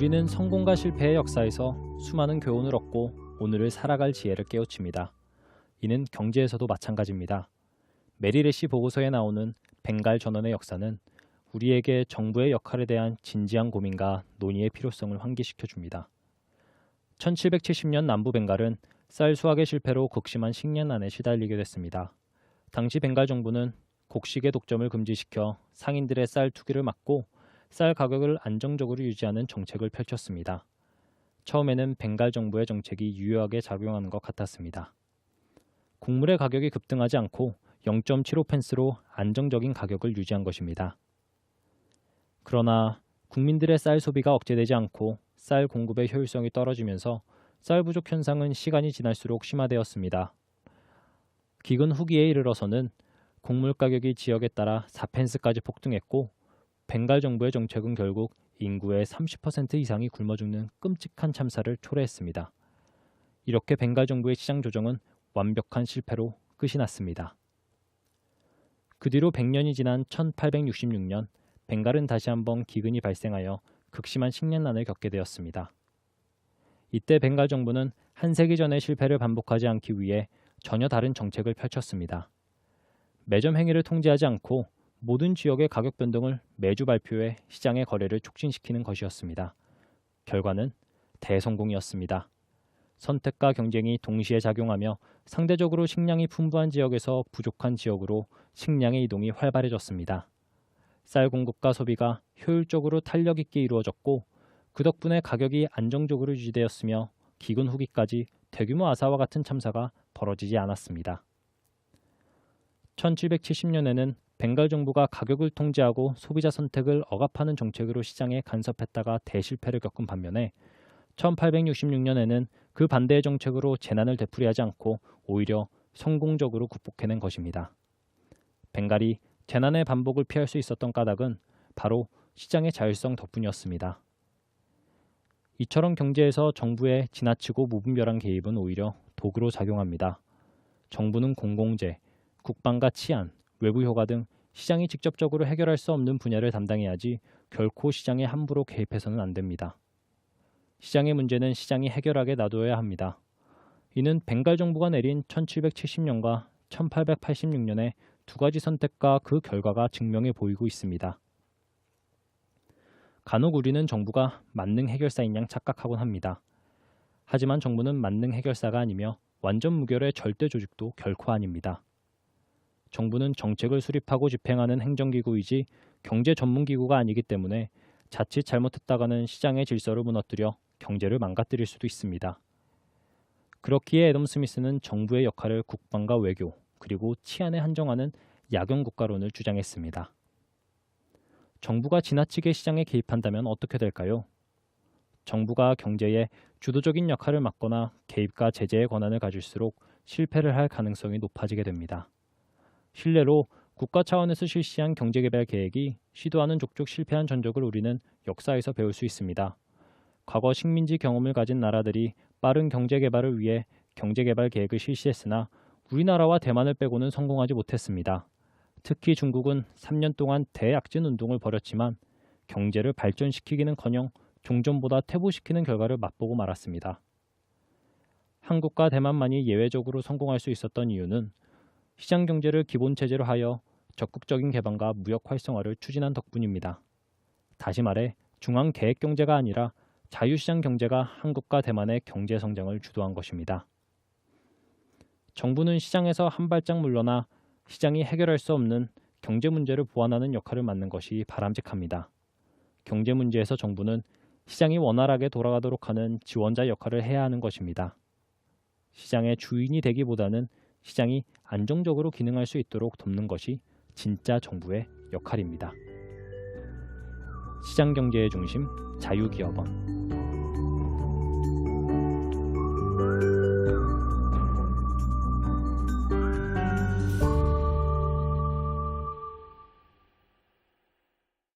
우리는 성공과 실패의 역사에서 수많은 교훈을 얻고 오늘을 살아갈 지혜를 깨우칩니다. 이는 경제에서도 마찬가지입니다. 메리레시 보고서에 나오는 벵갈 전원의 역사는 우리에게 정부의 역할에 대한 진지한 고민과 논의의 필요성을 환기시켜 줍니다. 1770년 남부 벵갈은 쌀 수확의 실패로 극심한 식량난에 시달리게 됐습니다. 당시 벵갈 정부는 곡식의 독점을 금지시켜 상인들의 쌀 투기를 막고 쌀 가격을 안정적으로 유지하는 정책을 펼쳤습니다. 처음에는 벵갈 정부의 정책이 유효하게 작용하는 것 같았습니다. 곡물의 가격이 급등하지 않고 0.75펜스로 안정적인 가격을 유지한 것입니다. 그러나 국민들의 쌀 소비가 억제되지 않고 쌀 공급의 효율성이 떨어지면서 쌀 부족 현상은 시간이 지날수록 심화되었습니다. 기근 후기에 이르러서는 곡물 가격이 지역에 따라 4펜스까지 폭등했고 벵갈 정부의 정책은 결국 인구의 30% 이상이 굶어 죽는 끔찍한 참사를 초래했습니다. 이렇게 벵갈 정부의 시장 조정은 완벽한 실패로 끝이 났습니다. 그 뒤로 100년이 지난 1866년 벵갈은 다시 한번 기근이 발생하여 극심한 식량난을 겪게 되었습니다. 이때 벵갈 정부는 한 세기 전의 실패를 반복하지 않기 위해 전혀 다른 정책을 펼쳤습니다. 매점 행위를 통제하지 않고 모든 지역의 가격 변동을 매주 발표해 시장의 거래를 촉진시키는 것이었습니다. 결과는 대성공이었습니다. 선택과 경쟁이 동시에 작용하며 상대적으로 식량이 풍부한 지역에서 부족한 지역으로 식량의 이동이 활발해졌습니다. 쌀 공급과 소비가 효율적으로 탄력 있게 이루어졌고 그 덕분에 가격이 안정적으로 유지되었으며 기근 후기까지 대규모 아사와 같은 참사가 벌어지지 않았습니다. 1770년에는 벵갈 정부가 가격을 통제하고 소비자 선택을 억압하는 정책으로 시장에 간섭했다가 대실패를 겪은 반면에 1866년에는 그 반대의 정책으로 재난을 되풀이하지 않고 오히려 성공적으로 극복해낸 것입니다. 벵갈이 재난의 반복을 피할 수 있었던 까닭은 바로 시장의 자율성 덕분이었습니다. 이처럼 경제에서 정부의 지나치고 무분별한 개입은 오히려 도구로 작용합니다. 정부는 공공재, 국방과 치안, 외부 효과 등 시장이 직접적으로 해결할 수 없는 분야를 담당해야지 결코 시장에 함부로 개입해서는 안 됩니다. 시장의 문제는 시장이 해결하게 놔둬야 합니다. 이는 벵갈 정부가 내린 1770년과 1886년의 두 가지 선택과 그 결과가 증명해 보이고 있습니다. 간혹 우리는 정부가 만능 해결사인 양 착각하곤 합니다. 하지만 정부는 만능 해결사가 아니며 완전 무결의 절대 조직도 결코 아닙니다. 정부는 정책을 수립하고 집행하는 행정기구이지 경제 전문기구가 아니기 때문에 자칫 잘못했다가는 시장의 질서를 무너뜨려 경제를 망가뜨릴 수도 있습니다. 그렇기에 애덤 스미스는 정부의 역할을 국방과 외교, 그리고 치안에 한정하는 야경국가론을 주장했습니다. 정부가 지나치게 시장에 개입한다면 어떻게 될까요? 정부가 경제에 주도적인 역할을 맡거나 개입과 제재의 권한을 가질수록 실패를 할 가능성이 높아지게 됩니다. 실례로 국가 차원에서 실시한 경제개발 계획이 시도하는 족족 실패한 전적을 우리는 역사에서 배울 수 있습니다. 과거 식민지 경험을 가진 나라들이 빠른 경제개발을 위해 경제개발 계획을 실시했으나 우리나라와 대만을 빼고는 성공하지 못했습니다. 특히 중국은 3년 동안 대약진 운동을 벌였지만 경제를 발전시키기는커녕 종전보다 퇴보시키는 결과를 맛보고 말았습니다. 한국과 대만만이 예외적으로 성공할 수 있었던 이유는 시장 경제를 기본 체제로 하여 적극적인 개방과 무역 활성화를 추진한 덕분입니다. 다시 말해 중앙 계획 경제가 아니라 자유시장 경제가 한국과 대만의 경제 성장을 주도한 것입니다. 정부는 시장에서 한 발짝 물러나 시장이 해결할 수 없는 경제 문제를 보완하는 역할을 맡는 것이 바람직합니다. 경제 문제에서 정부는 시장이 원활하게 돌아가도록 하는 지원자 역할을 해야 하는 것입니다. 시장의 주인이 되기보다는 시장이 안정적으로 기능할 수 있도록 돕는 것이 진짜 정부의 역할입니다. 시장 경제의 중심, 자유기업원.